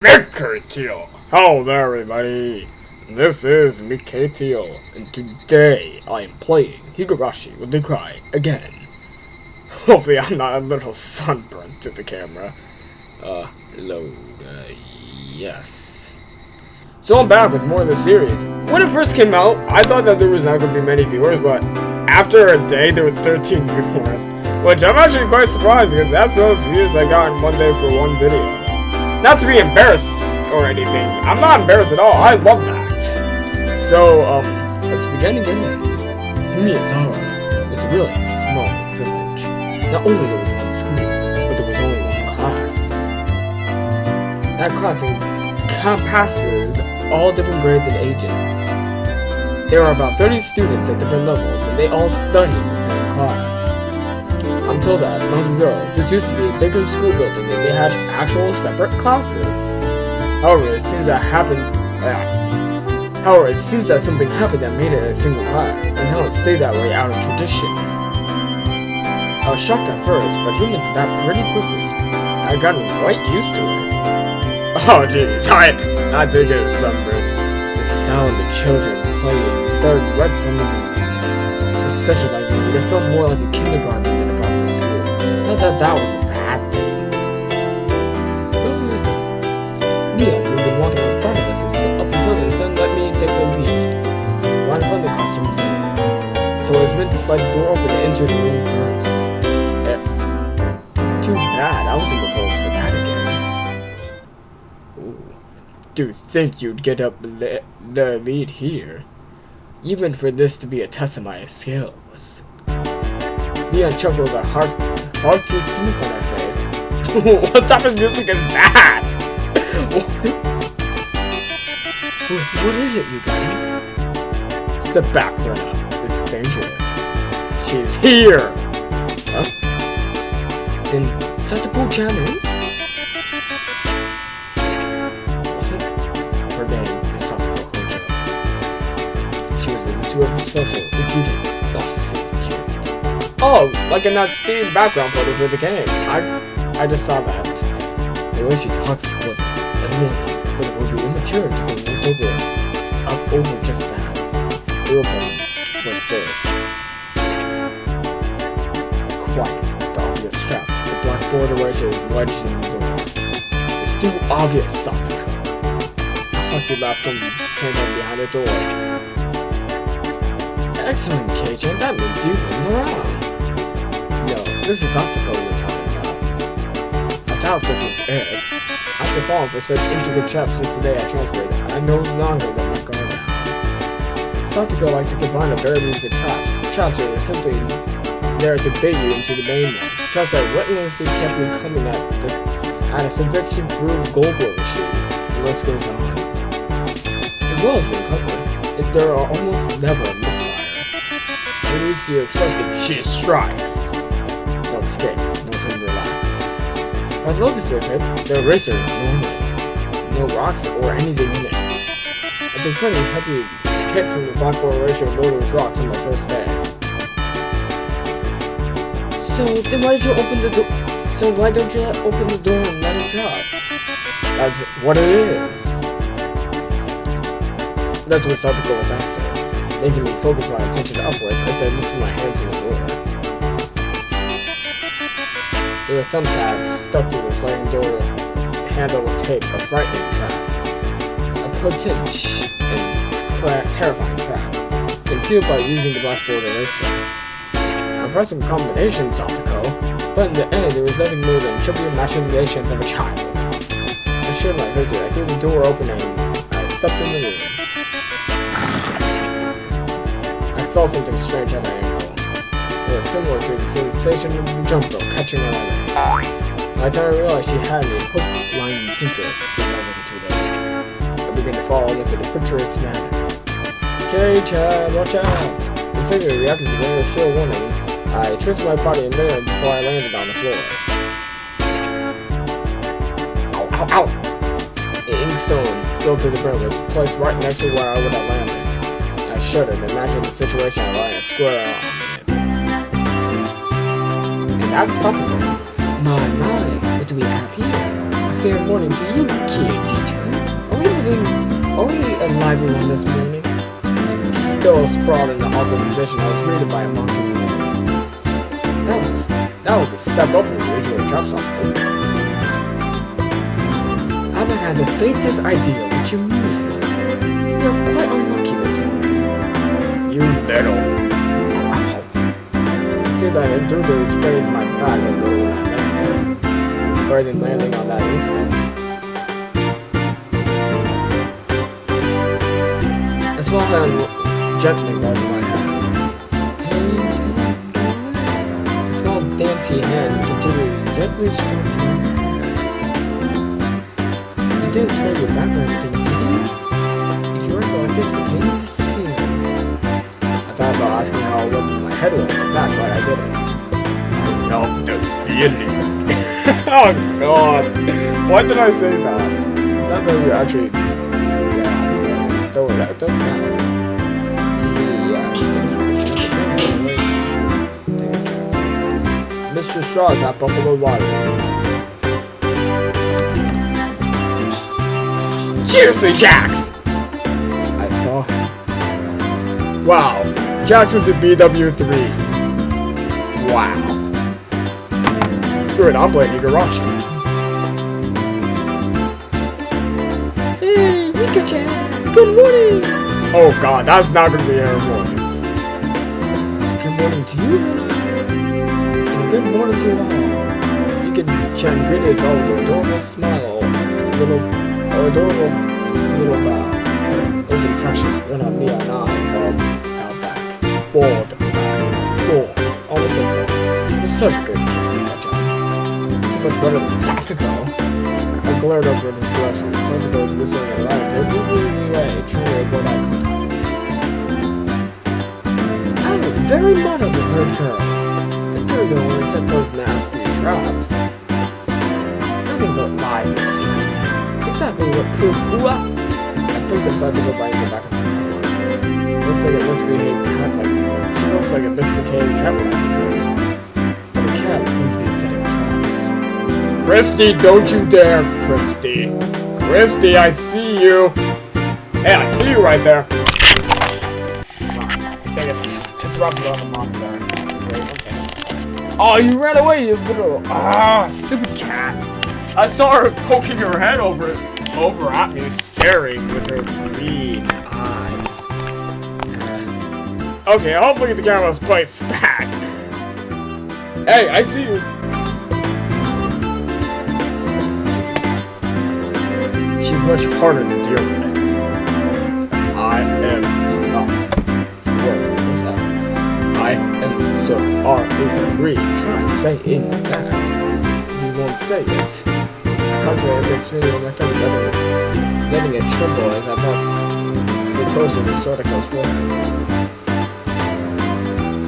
Mikatio! Hello there, everybody! This is Mikatio, and today I am playing Higurashi with the cry again. Hopefully I'm not a little sunburnt to the camera. Yes. So I'm back with more of the series. When it first came out, I thought that there was not going to be many viewers, but after a day there was 13 viewers. Which I'm actually quite surprised, because that's the most views I got in one day for one video. Not to be embarrassed or anything. I'm not embarrassed at all. I love that. So, let's begin again. Hinimizawa was a really small village. Not only there was one school, but there was only one class. That class encompasses all different grades and ages. There are about 30 students at different levels, and they all study in the same class. I'm told that long ago, this used to be a bigger school building and they had actual separate classes. However, it seems that something happened that made it a single class, and now it stayed that way out of tradition. I was shocked at first, but humans adapt pretty quickly. I got quite used to it. Oh jeez, I did get a sunburn. The sound of children playing started right from the beginning. It was such a light mood, it felt more like a kindergarten than a public school. Not that that was a bad thing. Who was it? Mia, who'd been walking in front of us up until then, so let me take the lead. Right in front of the classroom door. So I was meant to slide the door open and enter the room first. Too bad, I wasn't going for that again. Ooh. Do you think you'd get up the lead here? You meant for this to be a test of my skills. Mia chuckled a hearty smirk on her face. What type of music is that? What is it, you guys? Step back, Rena. It's dangerous. She's here! Huh? Then Satako-chan is? Her name is Satako Hojo. She was a disrespectful, impudent, bossy kid. Oh, like in that Steam background photo for the game. I just saw that. The way she talks was annoying, but it would be immature to go up over just that. The real problem was this. Quiet, the obvious trap. The black border razor is wedged in the door. It's too obvious, Satako. A hearty laugh came from behind the door. Excellent, Kei-chan, that means you win the round. No, this is Satako we're talking about. I doubt this is it. After falling for such intricate traps since the day I transferred, I no longer let my guard down. Satako liked to combine a variety of traps. Traps that were simply there to bait you into the main one. Traps that relentlessly kept me coming at a subject-to-prove gold-blow machine. The list goes on. As well as being covered, there are almost never a misfire. At least you expected, she strikes. No escape, no time to relax. By the looks of it, the eraser is normal. No rocks or anything in it. I took pretty heavy hit from the blackboard eraser loaded with rocks on my first day. So then why don't you open the door and let it drop? That's what it is. That's what Satako was after, making me focus my attention upwards as I lifted my hand to the door. There were thumbtacks stuck to the sliding door handle with tape, a frightening trap. A potent and terrifying trap, concealed by using the blackboard eraser. Impressive combination, Satako, but in the end it was nothing more than trivial machinations of a child. Assured my victory, I threw the door open and I stepped in the room. I felt something strange on my ankle. It was similar to the sensation of the jump rope catching on my leg. By the time I realized she had me hook, line, and sinker, it was already too late. I began to fall almost in a picturesque manner. Kei-chan, watch out! Considering reacting to the short warning, I twisted my body in midair before I landed on the floor. Ow, ow, ow! An inkstone filled to the brim was placed right next to where I would have landed. I shuddered, imagining the situation of lying square on it. And that's Satako. My, what do we have here? A fair morning to you, teacher. Are we arriving on this morning? Still sprawled in the awkward position, I was greeted by a mocking voice. That was a step up from the usual trap Satako. I haven't had the faintest idea what you mean. You're quite unlucky this morning. You little. I see that I brutally sprayed my back a little when I met him. Burden landing on that instant. A small hand gently rubbed my hand. A small dainty hand continued to gently stroke my hand. You didn't spray your back or anything, did you? If you work like this, the pain disappears. I thought about asking how I rubbed my head on my back, but I didn't. I love the feeling. Oh god. Why did I say that? It's not that we're actually... Yeah, don't worry, that's kind of... Mr. Straws at Buffalo Waterworks. Seriously, Jax! I saw him. Wow, Jax went to BW3s. Wow. Screw it, I'm playing Higurashi. Hey, Rika-chan! Good morning! Oh god, that's not gonna be her voice. Good morning to you, and good morning to all. Rika-chan greeted us all with an adorable smile, adorable little bow. Those infections went on me and I, out back. Bored. Almost like that. You're such a good kid, Rika-chan. So much better than Satako. I glared over in the direction. Satako was whistling around, moving away, trying to avoid eye contact. I'm a very much of a good girl. A year ago when I set those nasty traps. Nothing but lies and slander. Exactly what proof. I picked up Satako by the back of the car. Looks like a misbehaved cat like she looks like a misbehaved cat when I do this. But a cat wouldn't be setting traps. Christy, don't you dare! Christy, I see you! Hey, I see you right there! Dang it. It's rubbing on the mom there. Wait, 1 second. Oh, you ran away, you little... stupid cat! I saw her poking her head over at me, staring with her green eyes. Okay, hopefully the camera's placed back. Hey, I see you! She's much harder to deal with. I am so sorry. Try saying that. You won't say it. I calculated this video on my tongue, letting it tremble as I brought it closer to Satoko's forehead.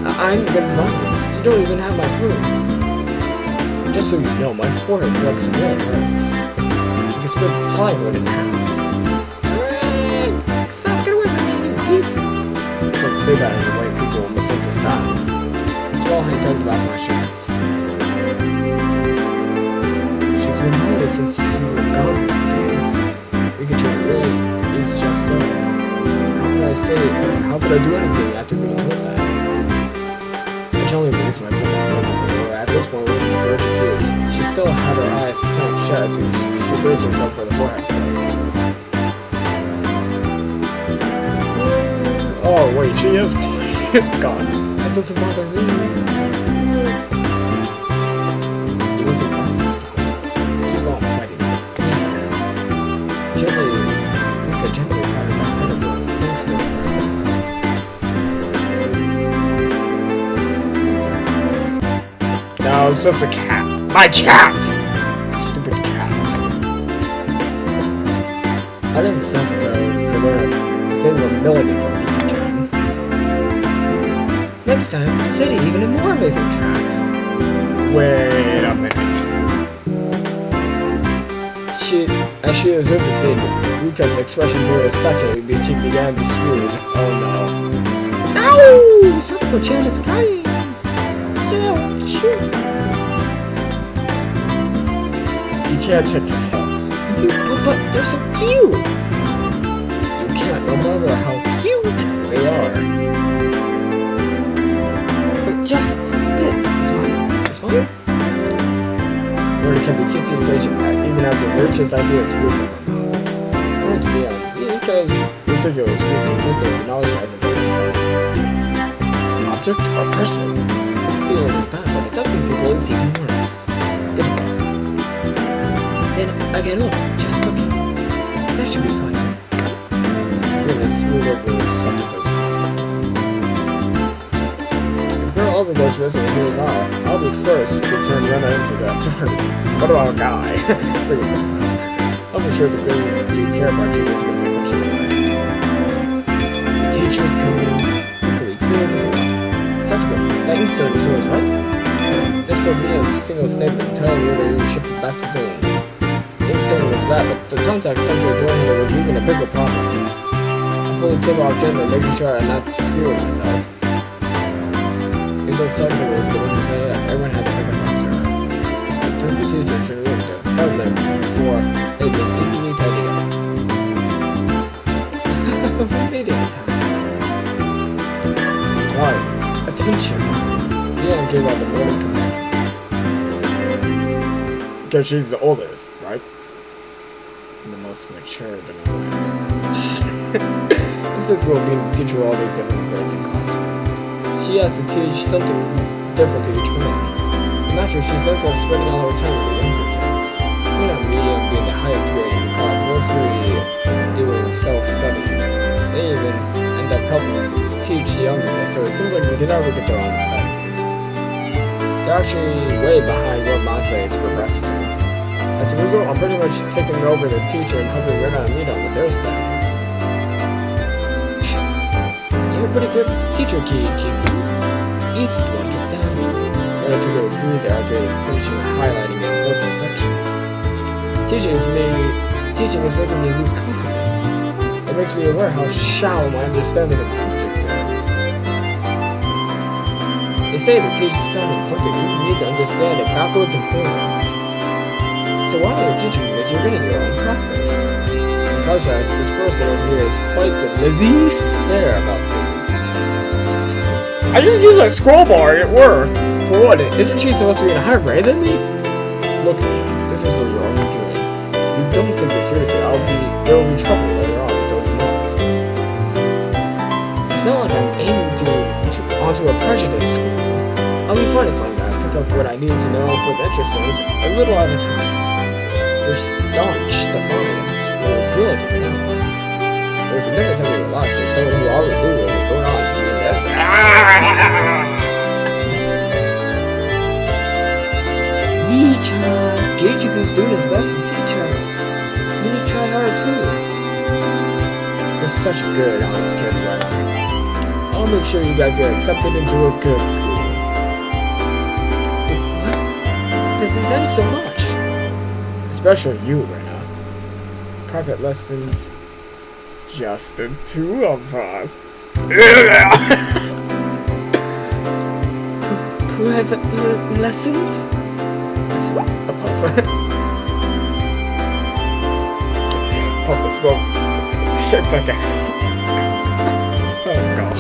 I'm against violence. You don't even have my proof. Just so you know, my forehead flex really hurts. You can split plywood in half. Stop, get away from me, you beast! Don't say that in the way people will misunderstand. A small hand tugged about my shirt. She's been lonely since you were gone for 2 days. Rika-chan really is just so. How could I do anything after being told that? Which only released my grip on something, or at this point was on the verge of tears. She still had her eyes clamped shut as she braced herself for the forehead flick. Oh wait, she is God, that doesn't bother me. It was impossible. Keep on fighting. Gently patted my head over a prankster friend. No, it's just a cat. My cat! Stupid cat. I didn't start to go to learn a thing of milligan from Rika-chan. Next time, set even a more amazing trap. Wait a minute. As she observed the scene, Rika's expression grew stuck as she began to swoon. Oh no. No! Satako-chan is crying! So cute! You can't take the fall. But they're so cute! You can't remember how cute they are. But just for a bit. It's fine. It's fine. Learning can be cutesy and patient, even as your richest ideas move from them. Going to be because ridiculous groups of things and knowledge as a object or person. Stealing is bad, but adopting people is even worse. Beautiful. Then again, look, just looking. That should be fine. I'm gonna smooth over Satako's mouth. If girl overgoes missing and here's I'll be first to turn Rena into the authority. What about a guy? Forget that. I'll be sure to bring you care about you when you put you away. The teacher's coming. Quickly clear everything up. Satako, that instone is yours, right? This will be a single statement telling you that you shipped it back to Dune. The instone was bad, but the contact sent to the door handle was even a bigger problem. I pulled the tip off gently, making sure I'm not screwing myself. Even though Satako was the one who said it, everyone had to pick up after her. I turned the teacher to the window, held them before they'd been easily tidied up. We made it in time. Lions, attention! You don't give out the morning commands. Because she's the oldest, right? And the most mature, but not Instead will be the teacher of all these different grades in classroom. She has to teach something different to each one. Naturally, she sends us spending all her time with the younger kids. We're not medium being the highest grade in the class, mostly doing self-study. They even end up helping teach the younger kids, so it seems like we can never get their own studies. They're actually way behind what Masa is progressed to. As a result, I'm pretty much taking over the teacher and helping Rina and Nita with their studies. You're a pretty good teacher, Kiichiku. Easy to understand. Rina took a breather after finishing highlighting an important section. Teaching is making me lose confidence. It makes me aware how shallow my understanding of the subject is. They say that teaching something you need to understand it backwards and forwards. So while you're teaching this, you're getting your own practice. In contrast, this person over here is quite the laissez-faire about things. I just used my scroll bar and it worked! For what? Isn't she supposed to be in a higher grade than me? Look at me, this is what you're only doing. If you don't take this seriously, there will be trouble later on with those marks. It's not like I'm aiming onto a prejudice school. I'll be fine as long as I pick up what I need to know for the interest zones a little at a time. Your staunch defiance will realize it counts. There's a different time to relax and someone who already knew what was going on to me that. Nii-chan, Geijuku's doing his best to teach us. You need to try hard too. You're such a good, honest kid, Rena. I'll make sure you guys get accepted into a good school. Thanks so much. Especially you, Rena. Private lessons. Just the two of us. Private lessons? Papa smoke. Shaped like a... Oh god.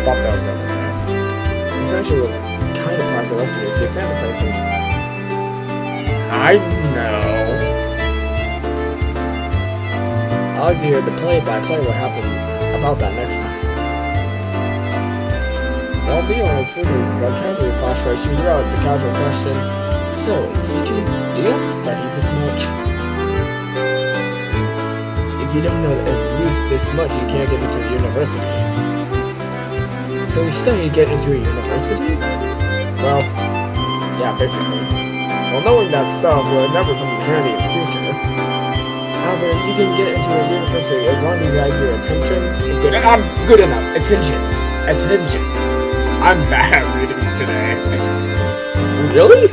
Popped out of his hand. Essentially, what kind of private lesson is you fantasizing? I know. I'll do the play-by-play what happened about that next time. While being on his food, but can't be flashback, she threw out the casual question. So, CJ, do you have to study this much? If you don't know at least this much, you can't get into a university. So you study to get into a university? Well, yeah, basically. Well, knowing that stuff will never come in handy in the future. However, you can get into a university as long as you have your attentions. I'm good enough. Attentions. I'm bad at reading today. Really?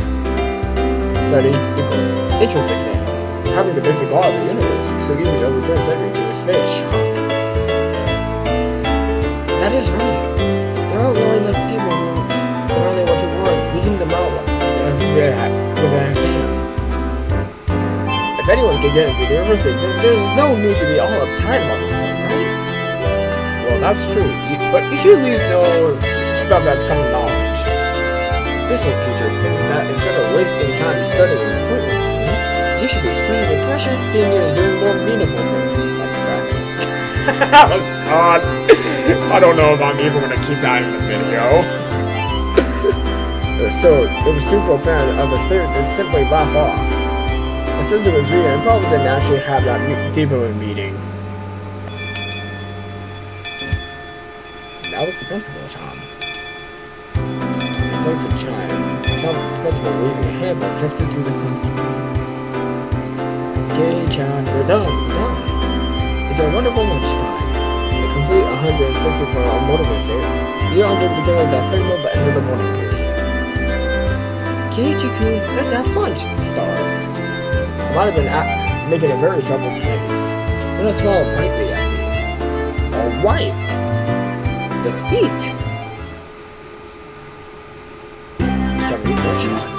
Study equals interest exams. Having the basic law of the universe so easy to overturn everything to a state of shock. That is right. There are really enough people who are only able to learn reading them out with an exam. If anyone can get into the university, there's no need to be all uptight about this stuff, right? Well, that's true, but you should at least know stuff that's common knowledge. This old teacher thinks that instead of wasting time studying pointlessly, you should be spending your precious teen years doing more meaningful things, like sex. Oh god, I don't know if I'm even gonna keep that in the video. So, it was too profound of a statement to simply laugh off. But since it was reading, I probably didn't actually have that deep of a meeting. That was the principal chime. Close to chime. The sound of the principal waving a hand that drifted through the classroom. Okay-chan, we're done. It's a wonderful lunchtime. A complete 160 for our motorable state. You all give together that signal the end of the morning period. Keiichi-kun, let's have lunch, Star. I might have been making a very troubled face. Then I smiled brightly at me. Alright. Let's eat. Japanese lunchtime.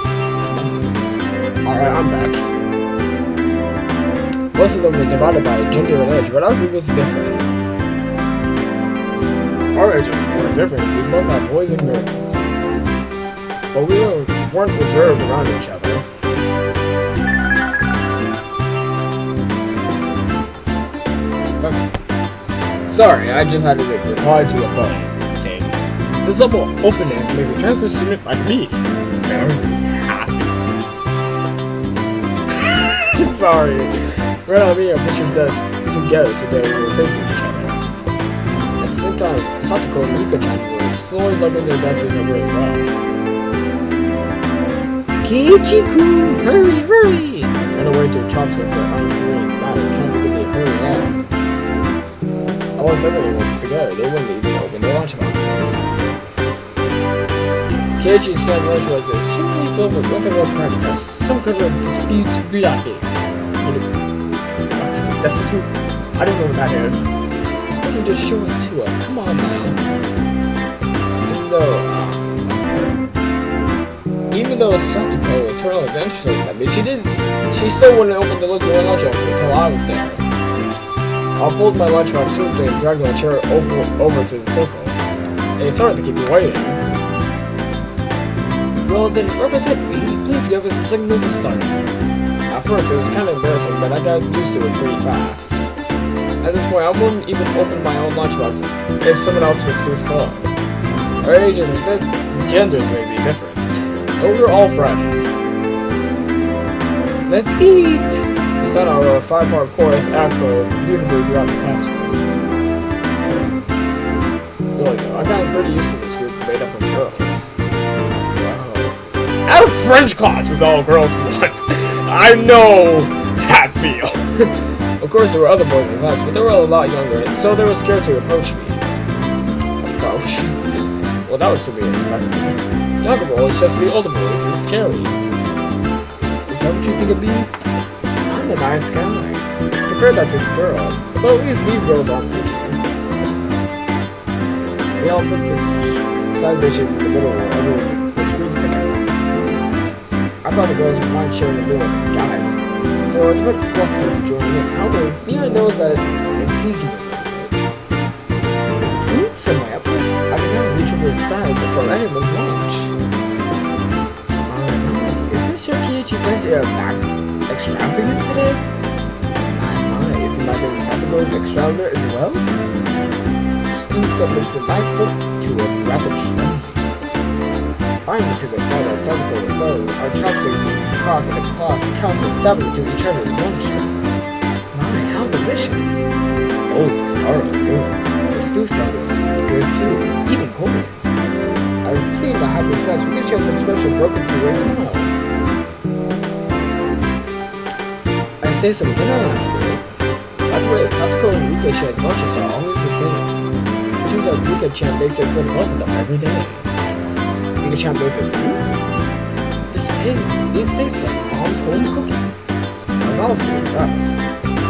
Alright, I'm back. Most of them were divided by gender and age, but our group was different. Our ages were different. We both had boys and girls. But we weren't reserved around each other. Okay. Sorry, I just had to reply to a phone thing. This level of openness makes a transfer student like me very happy. Sorry. Right on me, I pushed us together so that we were facing each other. At the same time, Satako and Rika-chan were slowly lugging their desks over as well. Keiichi-kun, hurry! Ran away to chopsticks that unfurling matter, trying to give me a hurry along. Almost everyone was together, they wouldn't even open their lunchboxes. Keiichi's said lunch was extremely filled with nothing but breakfast, some kind of dispute biate. What? Destitute? I don't know what that is. Why don't you just show it to us? Come on now. Even though Satako was hurling vegetables at me, she still wouldn't open the lid to her lunchbox until I was there. I pulled my lunchbox swiftly and dragged my chair over to the circle. And it started to keep me waiting. Well then, represent me. Please give us a signal to start. At first, it was kind of embarrassing, but I got used to it pretty fast. At this point, I wouldn't even open my own lunchbox if someone else was too slow. Our ages and genders may be different. But we're all friends. Let's eat! The sound of our 5-part chorus echoed beautifully throughout the classroom. Really though, I got pretty used to this group made up of girls. Wow. At a French class with all girls once! I know that feel! Of course there were other boys in the class, but they were a lot younger, and so they were scared to approach me. Approach? Well, that was to be expected. Younger boys, just the older boys, is scary. Is that what you think of me? I'm a nice guy. Compare that to girls, but at least these girls aren't picky. We all put the side dishes in the middle where everyone was free to pick up. I thought the girls would mind sharing a meal with the guys, so I was a bit flustered joining in. However, Mia knows that I'm teasing her a little bit. There's fruits in my upwards. I can now reach over his sides for anyone's lunch. Is this your Keiichi sensei back extravagant today? My, isn't my name Satako's extravagant as well? The stew submits a nice look to a rather trendy. Owing to the fact that Satako was started, our chopsticks across the class counter stabbing into each other with lunches. My, how delicious! Oh, the star was good. The stew sauce was good too, even colder. I've seen the happy face with Rika's expression broken through a smile. I say some dinner last night. By the way, Satako and Rika-chan's lunches are always the same. It seems like Rika-chan makes it for both of them every day. Rika-chan made this too? These taste like Mom's home cooking. I was honestly impressed.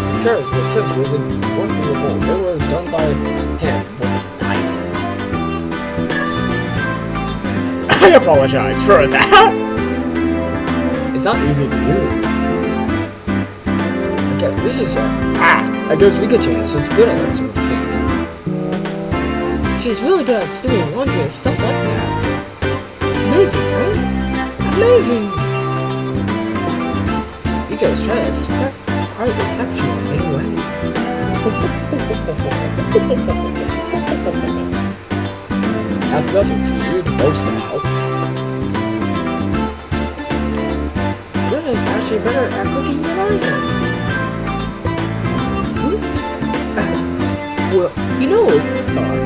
These carrots were sis wasn't working the bowl. They were done by hand with a knife. I apologize for that. It's not easy to do. Rika, we should share. I guess Rika changed. She's good at that sort of thing. She's really good at stewing laundry and stuff like that. Amazing, right? Amazing! Rika is trying to expect quite exceptional in many ways. That's nothing to you to boast about. Rika is actually better at cooking than I am. Well, you know, Star.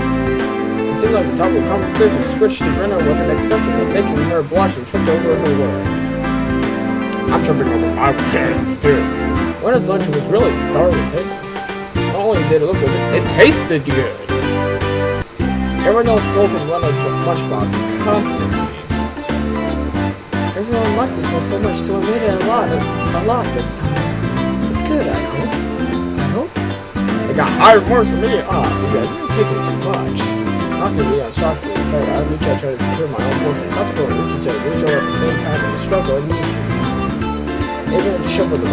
It seemed like the topic of conversation switched to Rena with an unexpected, making her blush and tripped over her words. I'm tripping over my words, too. Rena's lunch was really the star of the table. Not only did it look good, it tasted good. Everyone else pulled from Rena's lunchbox constantly. Everyone liked this one so much, so I made it a lot this time. It's good, I hope. It got higher marks for me. You're taking too much. Knocking me on shots to the side, I reach out, try to secure my own portion. Satako and Rika reach over at the same time in the struggle and niche. Even shoveled the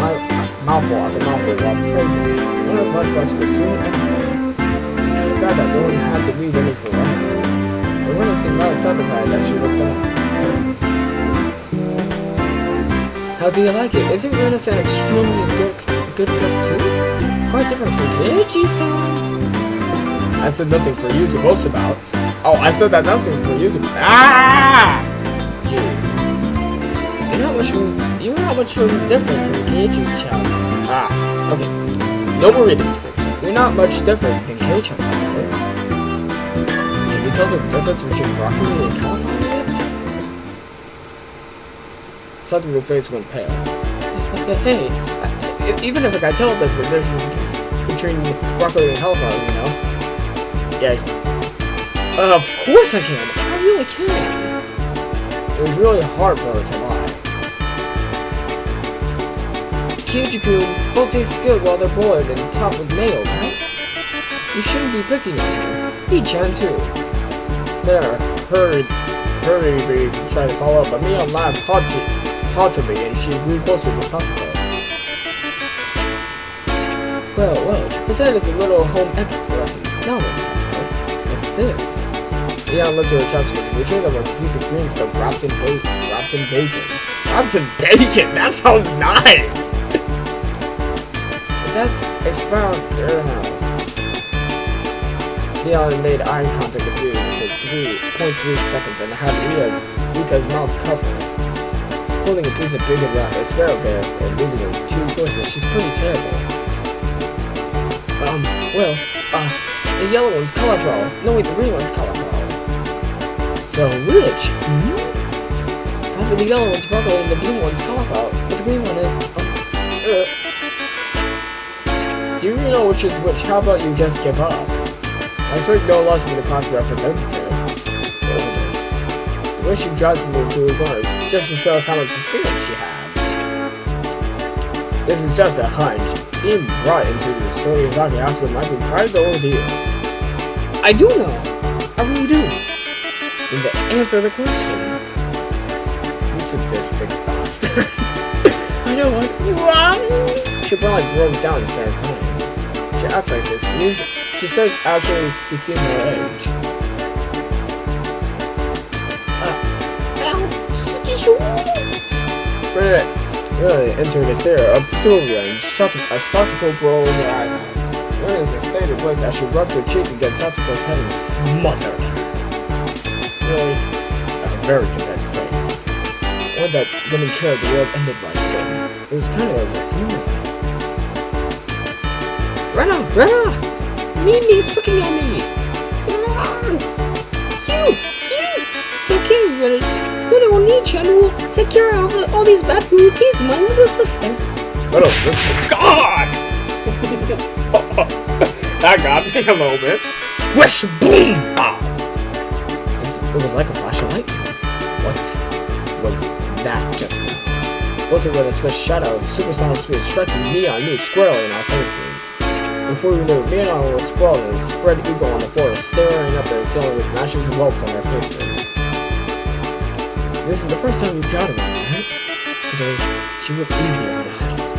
mouthful after mouthful while praising. Rena's lunchbox was soon empty. It's kind of bad that no one had to leave any for Rena. But Rena seemed rather satisfied that she looked up. How do you like it? Isn't Rena an extremely good cook too? Quite different from Keiichi-san. I said nothing for you to boast about. Oh, I said that nothing for you to... Jeez. You're not much different from Keiichi-chan. Okay. No more reading mistakes. You're not much different than Keiichi-chan. Can you tell the difference between broccoli and cauliflower yet? Satoru's face went pale. Hey, even if I can tell the difference between broccoli and cauliflower, you know? Yeah. Of course I can. I really can. It was really hard for her to lie. Keiichi-kun, both taste good while they're boiled and topped with mayo, right? You shouldn't be picking on her. He-chan too. There, hurriedly tried to follow up, but Mia laughed haughtily and she grew closer to Satako. Well, to pretend it's a little home ec lesson. Now then, Satako, what's this? Mia looked at her chopsticks, which was a piece of green stuff wrapped in bacon. Wrapped in bacon? That sounds nice! That's experimental. Leon made eye contact with Rika for 3.3 seconds and had Rika's mouth covered. Holding a piece of bacon wrapped asparagus and leaving her two choices, she's pretty terrible. The yellow one's cauliflower. No wait, the green one's cauliflower. So which? Probably the yellow one's broccoli and the blue one's cauliflower, but the green one is... Do you really know which is which? How about you just give up? I expect no loss to be the class representative. Over this. The way she drives people to her corner just to show us how much experience she has. This is just a hunch. Being brought into the Soriyazaki hospital might be quite the ordeal. I do know! I really do! And to answer the question. You sadistic bastard. I know what? She probably broke down and started crying. She acts like this. She starts actually to see her age. Really entered the stare of Victoria and a spectacle rolled her eyes out. There is a stated voice as she rubbed her cheek against Satoko's head and smothered her. Really, a very content face. One that didn't care the world ended right then. It was kind of a smooth. Rena! Mimi's looking at me! Cute! It's okay, Rena. Oni-chan will take care of all these bad booties, my little sister. Little sister? God! That got me a little bit. Whoosh! Boom! It was like a flash of lightning. What was that just now? Both of us was shut out, supersonic speed striking me squarely in our faces. Before we knew, me and I were sprawled and spread eagle on the floor, staring up at the ceiling with matching welts on our faces. This is the first time you got her, right? Today, she looked easy on us.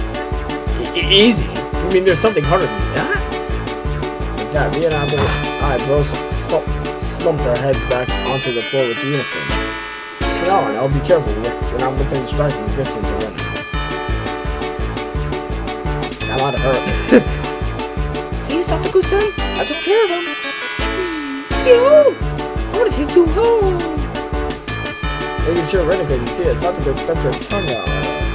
Easy? You mean there's something harder than that? Yeah, me and I both slumped our heads back onto the floor with unison. From now on, I'll be careful when I'm within striking distance of them. I'm out of hurt. See, Satako-san? I took care of him. Cute! I want to take you home. Making sure Rika couldn't see it, Satako stuck her tongue out at us.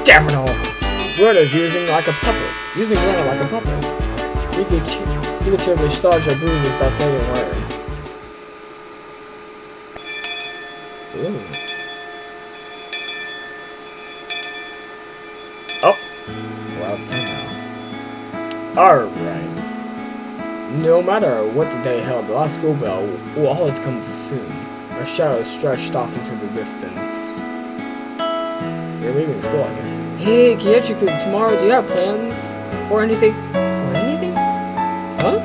Damn it all! Rita's using Rina like a puppet. Rika massaged her bruises without saying a word. Ooh. Oh! Well, somehow. Alright. No matter what the day held, the last school bell will always come too soon. Our shadows stretched off into the distance. You're leaving school, I guess. Hey, Keiichi-kun, tomorrow do you have plans? Or anything? Huh?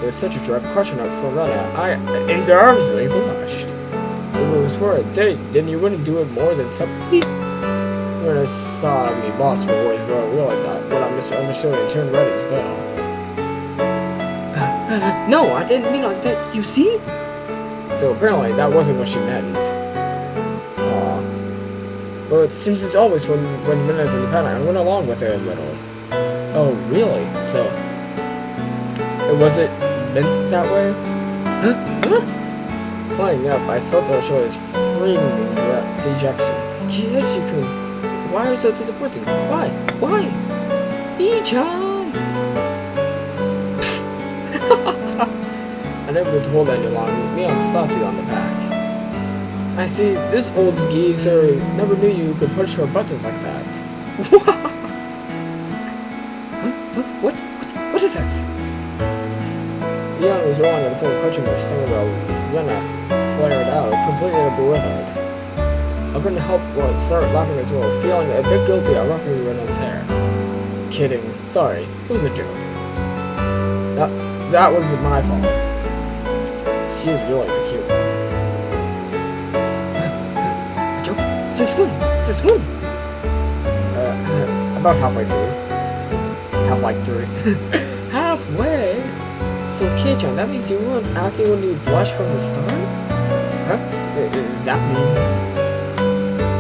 It was such a direct question from Rina. I embarrassingly blushed. If it was for a date, then you wouldn't do it more than something. Rina saw me lost for words, but I realized what I misunderstood and turned red as well. No, I didn't mean like that, you see? So apparently that wasn't what she meant. But since it's always when Rina's independent, I went along with it a little. Oh, really? So, it wasn't meant that way? Huh? Playing up, I slept on her shoulders, freeing dejection. Keiichi-kun, why are you so disappointed? Why? B-chan! I never been told any longer. Neon stopped you on the back. I see, this old geezer never knew you could push her buttons like that. What is that? Neon was rolling on the floor, clutching her stomach while Rina flared out, completely bewildered. I couldn't help but start laughing as well, feeling a bit guilty at ruffling Rina's hair. Kidding, sorry, it was a joke. That was my fault. She's really the cute one. A joke? Since when? About halfway through. Halfway? So, Kei-chan, that means you weren't acting when you blushed from the start? Huh? That means...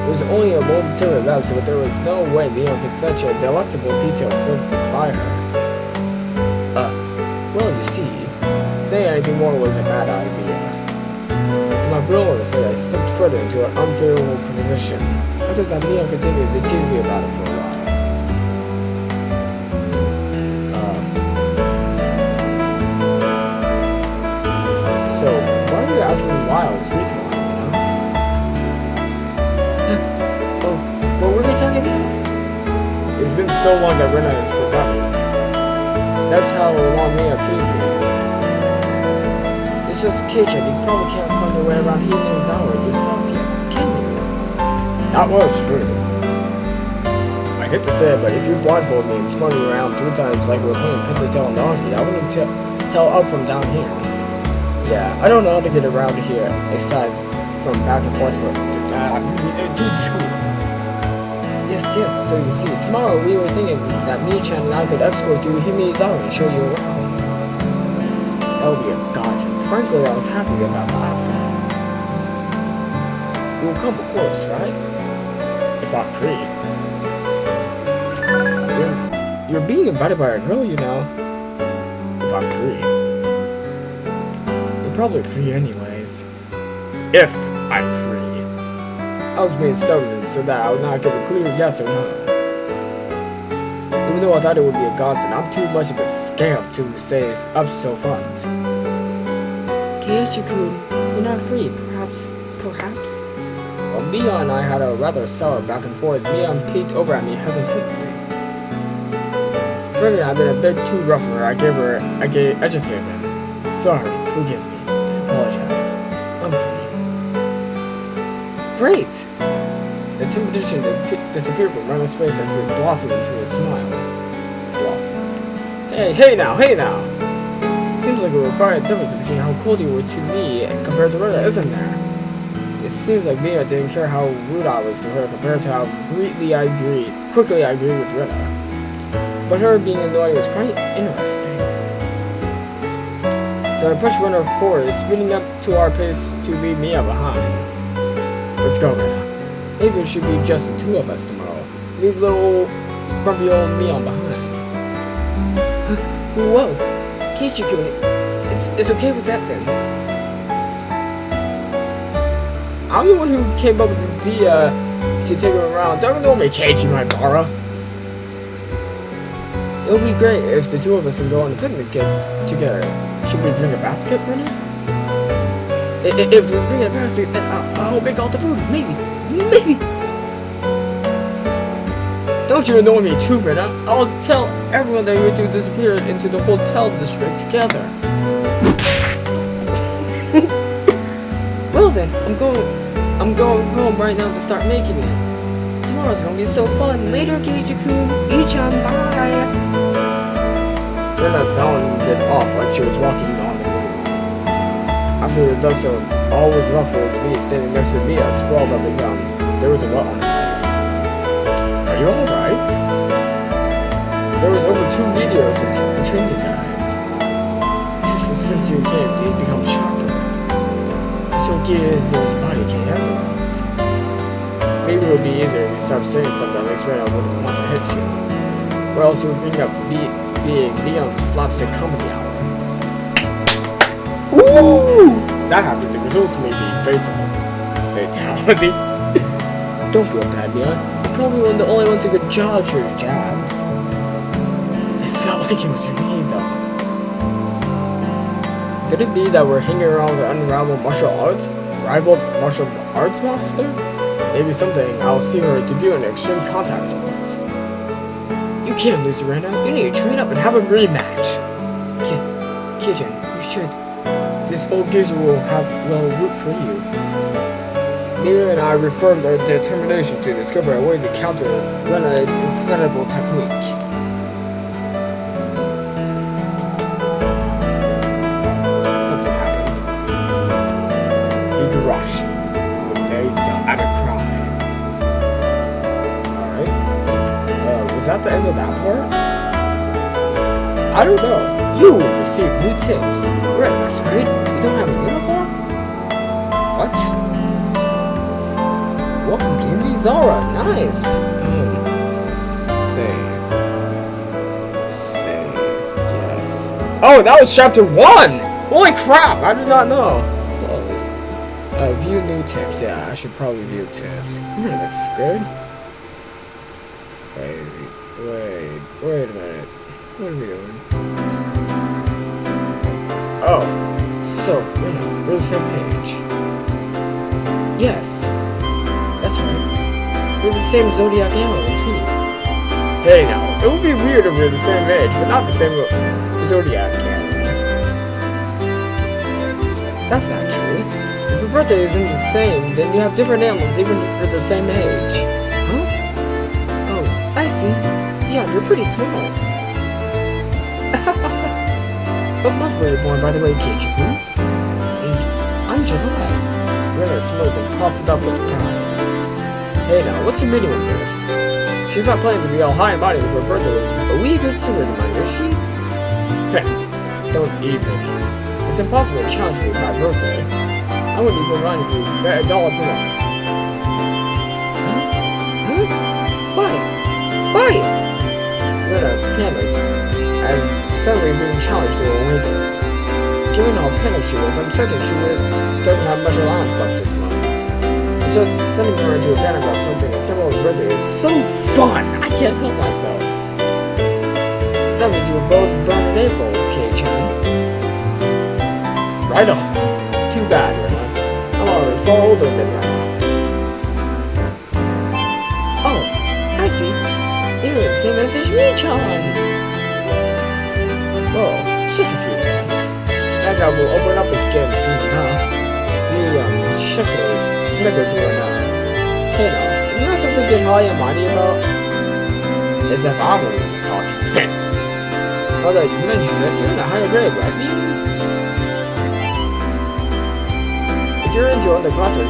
It was only a momentary lapse, but there was no way Neon could such a delectable detail slip by her. Well, you see, saying anything more was a bad idea. In my brilliancy, I slipped further into an unfavorable position. After that, Neon continued to tease me about it for a while. So, why are you asking why I was free tomorrow, Oh, what were we talking about? It's been so long that Rina has forgotten. That's how long Neon teased me. It's just Kei-chan, you probably can't find your way around Hinimizawa yourself yet, can you? That was true. I hate to say it, but if you blindfold me and spun me around 3 times like we were playing Pin the Tail and Donkey, I wouldn't tell up from down here. Yeah, I don't know how to get around here, besides from back and forth to the school. Yes, so you see, tomorrow we were thinking that me-chan and I could escort you to Hinimizawa and show you around. That would be a godsend. Frankly, I was happy about that. You will come, of course, right? If I'm free. You're being invited by a girl, you know. If I'm free. You're probably free anyways. If I'm free. I was being stubborn so that I would not give a clear yes or no. Even though I thought it would be a godsend, I'm too much of a scamp to say up so front. Keiichi-kun, you're not free, perhaps? Well, Mia and I had a rather sour back and forth. Mia peeked over at me hesitantly. Figured I'd been a bit too rough for her. I just gave in. Sorry, forgive me. I apologize. I'm free. Great! The temptation disappeared from Rana's face as it blossomed into a smile. Hey now! Seems like it required a difference between how cold you were to me compared to Rina, isn't there? It seems like Mia didn't care how rude I was to her compared to how greatly I agreed Quickly, I agree with Rika. But her being annoying was quite interesting. So I pushed Rika forward, speeding up to our pace to leave Mia behind. Let's go, Rika. Maybe it should be just the two of us tomorrow. Leave little grumpy old Mia behind. Whoa! Keiichi-kun, it's okay with that then. I'm the one who came up with the idea to take her around. Don't know me, Keiichi, my Bara. It would be great if the two of us can go on a picnic together. Should we bring a basket, Rika? If we bring a basket, then I'll make all the food. Maybe. Don't you annoy me too, Rika. I'll tell everyone that you two disappeared into the hotel district together. Well then, I'm going home right now to start making it. Tomorrow's gonna be so fun. Later, Keiichi-kun. Ichan, bye. Rika bounded off like she was walking on the moon. After the dust of all was left was me standing next to Mia, sprawled on the ground. There was a welt on her face. Are you alright? There was over 2 meteors between you guys. Since you came, you become sharper. So his body can't handle it. Maybe it would be easier if you stopped saying something that makes Rika wouldn't want to hit you. Or else you would bring up being Leon's slapstick comedy hour. Ooh! That happened. The results may be fatality. Don't feel bad, Leon. You're probably one of the only ones who could dodge your jabs. It felt like it was your knee, though. Could it be that we're hanging around the unrivaled martial arts master? Maybe someday I'll see her debut in Extreme Contact Sports. You can't lose, Rika. You need to train up and have a rematch. Kijin, you should. This old geezer will root for you. Mia and I reaffirmed our determination to discover a way to counter Rika's infallible technique. Something happened. Higurashi. They had a cry. Alright. Was that the end of that part? I don't know. You will receive new tips. We're at masquerade. You don't have a uniform? What? Welcome to Hinimizawa. Nice. Save. Yes. Oh, that was chapter 1! Holy crap! I did not know. Close. View new tips. Yeah, I should probably view tips. We're at masquerade. Wait a minute. What are we doing? Oh, so, we're the same page. Yes, that's right. We're the same zodiac animal, too. Hey now, it would be weird if we're the same age, but not the same zodiac animal. That's not true. If your birthday isn't the same, then you have different animals even for the same age. Huh? Oh, I see. Yeah, you're pretty small. What month were you born, by the way, Keiichi-kun? I'm July. Rika smoked and puffed up with pride. Hey now, what's the meaning of this? She's not planning to be all high and mighty if her birthday was a wee bit sooner than mine, is she? Heh, don't even. It's impossible to challenge me with my birthday. I wouldn't even run if you bet $1 per month. Huh? Why? Rika panicked as suddenly being challenged to a winter. Given how panicked she was, I'm certain she doesn't have much allowance left this month. It's just sending her into a panic about something as simple as birthday is so fun! I can't help myself. So that means you were both born in April, Kei-chan. Right on. Too bad, Rika. I'm already far older than Rika. Oh, I see. You're the same as me-chan. Oh, it's just a few things. That guy will open up again soon enough. You, snickered to her nose. Hey now, isn't that something to get high and mighty about? As if I wouldn't be talking. Now that you mentioned it, you're in a higher grade, right, Bean? If you're into underclassmen,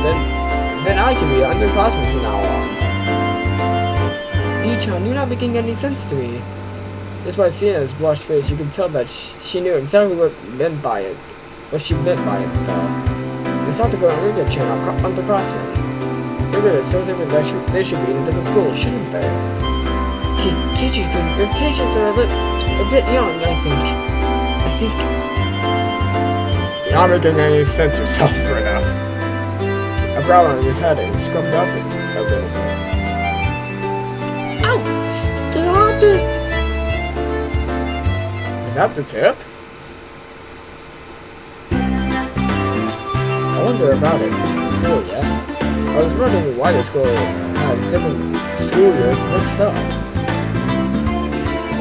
then I can be an underclassman from now on. Mii-chan, you're not making any sense to me. Just by seeing his blushed face, you can tell that she knew exactly what she meant by it, though. And Satako and Rika-chan are underclassmen. Rika is so different that they should be in different schools, shouldn't they? Kichi-kun, your teachers are a bit young, I think. You're not making any sense yourself, Rika. A brow on your head and scrubbed off a little. Ow! Stop it! Is that the tip? I wonder about it before, yeah? I was wondering why the school has different school years mixed up.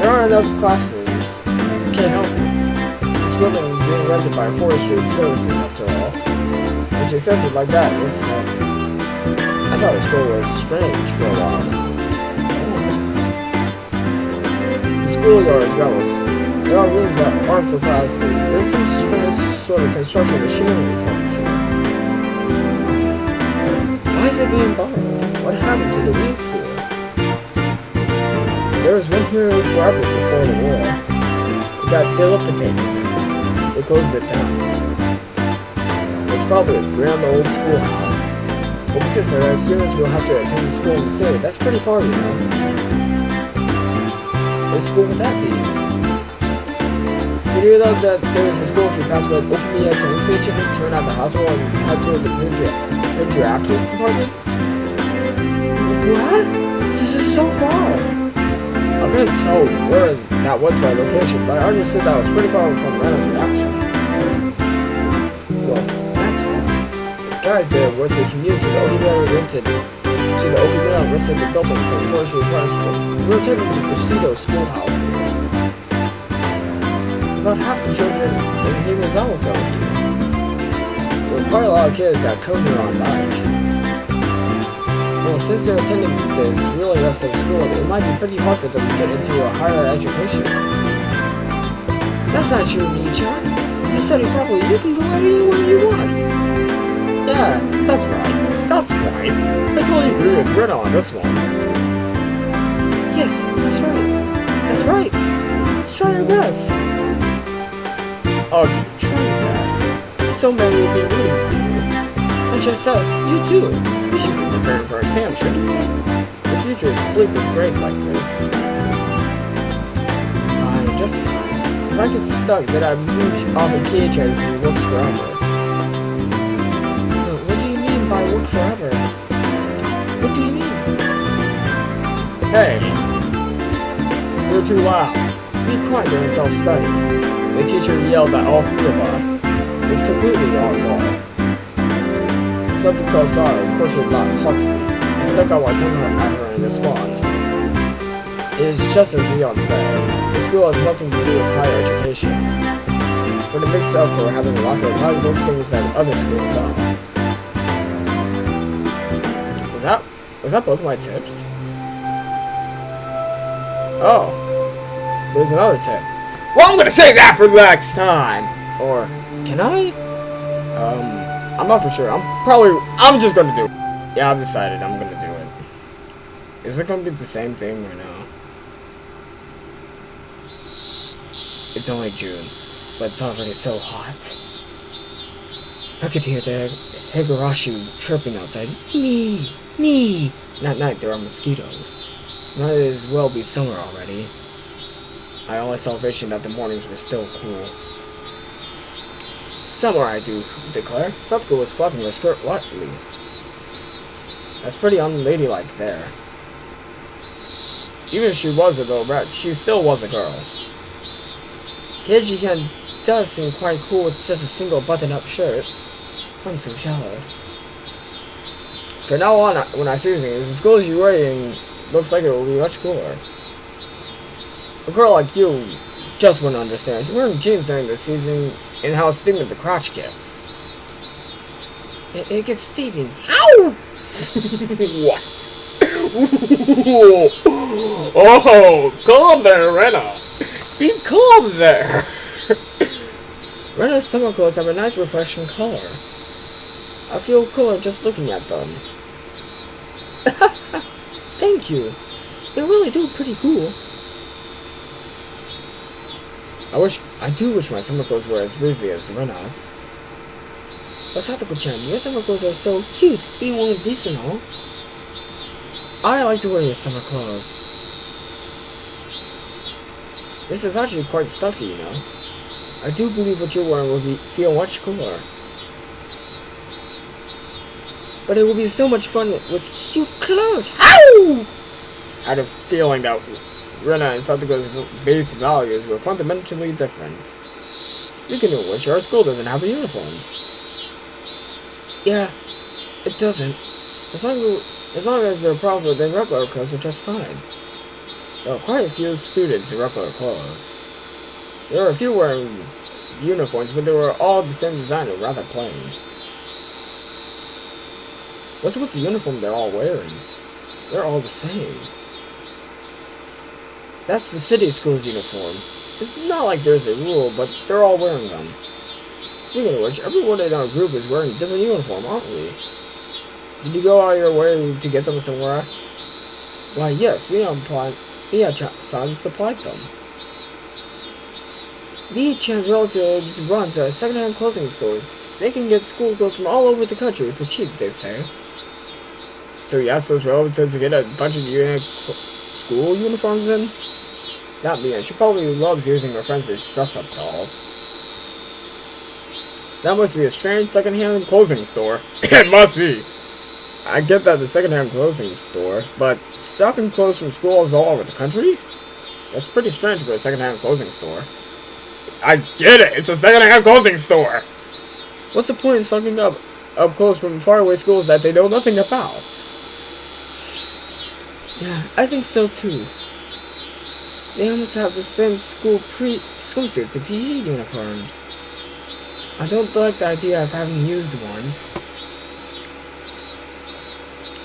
There aren't enough classrooms. Can't help it. This building is being rented by Forestry Services after all. When she says it like that, it makes sense. I thought the school was strange for a while. The schoolyard is gross. There are rooms that aren't for classes. There's some strange sort of construction machinery part too. Why is it being borrowed? What happened to the Wii school? There was one here forever before the war. It got dilapidated. They closed it down. It's probably a grand old schoolhouse. Well, because the students will have to attend school in the city. That's pretty far, you know. What school would that be? Did you know that there was a school if you pass by Okimiya train station, turn out the hospital, and head towards the pediatrics department? What? This is so far! I couldn't tell where that was by location, but I understood that was pretty far from Rena's reaction. Well, that's far. The guys there were to commute to the Okimiya rented the building from Forestry Apartments. We were taking the Presidio schoolhouse here. About half the children in Hinimizawa go here. There were quite a lot of kids that come here on bike. Well, since they're attending this really rest of school, it might be pretty hard for them to get into a higher education. That's not true, Mii-chan. If you study properly, you can go anywhere you want. Yeah, that's right. That's right. I totally agree with Rina on this one. Yes, that's right. That's right. Let's try our best. Oh, you try your best. So many will be rooting for you. Not just us, you too. We should be preparing for exams, shouldn't we? The future is bleak with grades like this. Fine, just fine. If I get stuck, then I mooch off a cage as you works forever. No, what do you mean by work forever? What do you mean? Hey! You're too loud. Be quiet during self-study. The teacher yelled at all three of us. It's completely our fault. Satako saw her and pushed her laughed haughtily and stuck out my tongue at her in response. It is just as Leon says, the school has nothing to do with higher education, but it makes up for having lots of valuable things that other schools don't. Was that both my tips? Oh, there's another tip. Well, I'm gonna save that for next time! Or, can I? I'm not for sure. I'm just gonna do it. Yeah, I've decided I'm gonna do it. Is it gonna be the same thing or no? It's only June, but it's already so hot. I could hear the Higurashi chirping outside. Me. And at night there are mosquitoes. Might as well be summer already. My only salvation that the mornings were still cool. Summer, I do declare. Satako was flapping her skirt lightly. That's pretty unladylike there. Even if she was a little brat, she still was a girl. Kichi-hen does seem quite cool with just a single button-up shirt. I'm so jealous. From now on, when I see things, the clothes you're wearing looks like it will be much cooler. A girl like you just wouldn't understand. You're wearing jeans during the season and how steamy the crotch gets. It gets steaming. Ow! What? Oh, calm there, Rena. Be calm there. Rena's summer clothes have a nice refreshing color. I feel cooler just looking at them. Thank you. They really do pretty cool. I do wish my summer clothes were as breezy as Rena's. But Satako-chan, your summer clothes are so cute, being one of these and all. I like to wear your summer clothes. This is actually quite stuffy, you know. I do believe what you're wearing will feel much cooler. But it will be so much fun with cute clothes. How? I had a feeling that Rena and Satako's base values were fundamentally different. Speaking of which, our school doesn't have a uniform. Yeah, it doesn't. As long as they're proper, then regular clothes are just fine. There are quite a few students in regular clothes. There are a few wearing uniforms, but they were all the same design and rather plain. What's with the uniform they're all wearing? They're all the same. That's the city school's uniform. It's not like there's a rule, but they're all wearing them. Speaking of which, everyone in our group is wearing a different uniform, aren't we? Did you go out of your way to get them somewhere? Why, yes, Mia-chan supplied them. Mia-chan's relatives runs a second-hand clothing store. They can get school clothes from all over the country for cheap, they say. So you asked those relatives to get a bunch of school uniforms in? Not Mia, she probably loves using her friends as dress-up dolls. That must be a strange second-hand clothing store. It must be. I get that the second-hand clothing store, but stocking clothes from schools all over the country? That's pretty strange for a second-hand clothing store. I get it! It's a second-hand clothing store! What's the point in stocking up clothes from faraway schools that they know nothing about? Yeah, I think so too. They almost have the same school swimsuits and PE uniforms. I don't like the idea of having used ones.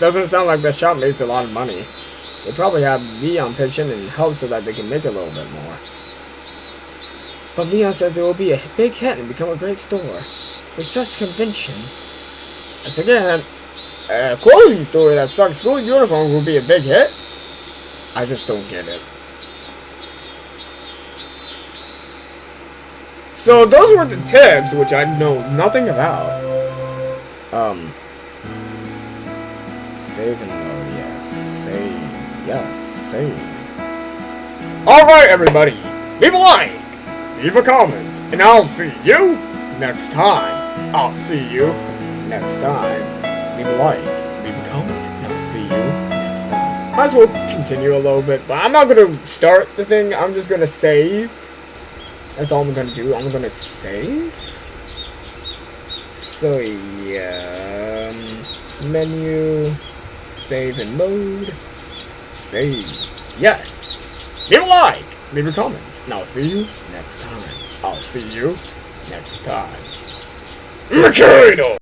Doesn't sound like the shop makes a lot of money. They probably have Leon pitch in and help so that they can make a little bit more. But Leon says it will be a big hit and become a great store. With such convention. As again, a clothing store that stocks school uniforms will be a big hit? I just don't get it. So those were the tips, which I know nothing about. Save and load, yes. Save, yes, save. Alright, everybody. Leave a like, leave a comment, and I'll see you next time. I'll see you next time. Leave a like, leave a comment, and I'll see you next time. Might as well continue a little bit, but I'm not going to start the thing. I'm just going to save. That's all I'm going to do. I'm going to save. So, yeah. Menu. Save and load. Save. Yes. Leave a like, leave a comment, and I'll see you next time. I'll see you next time. Mikado!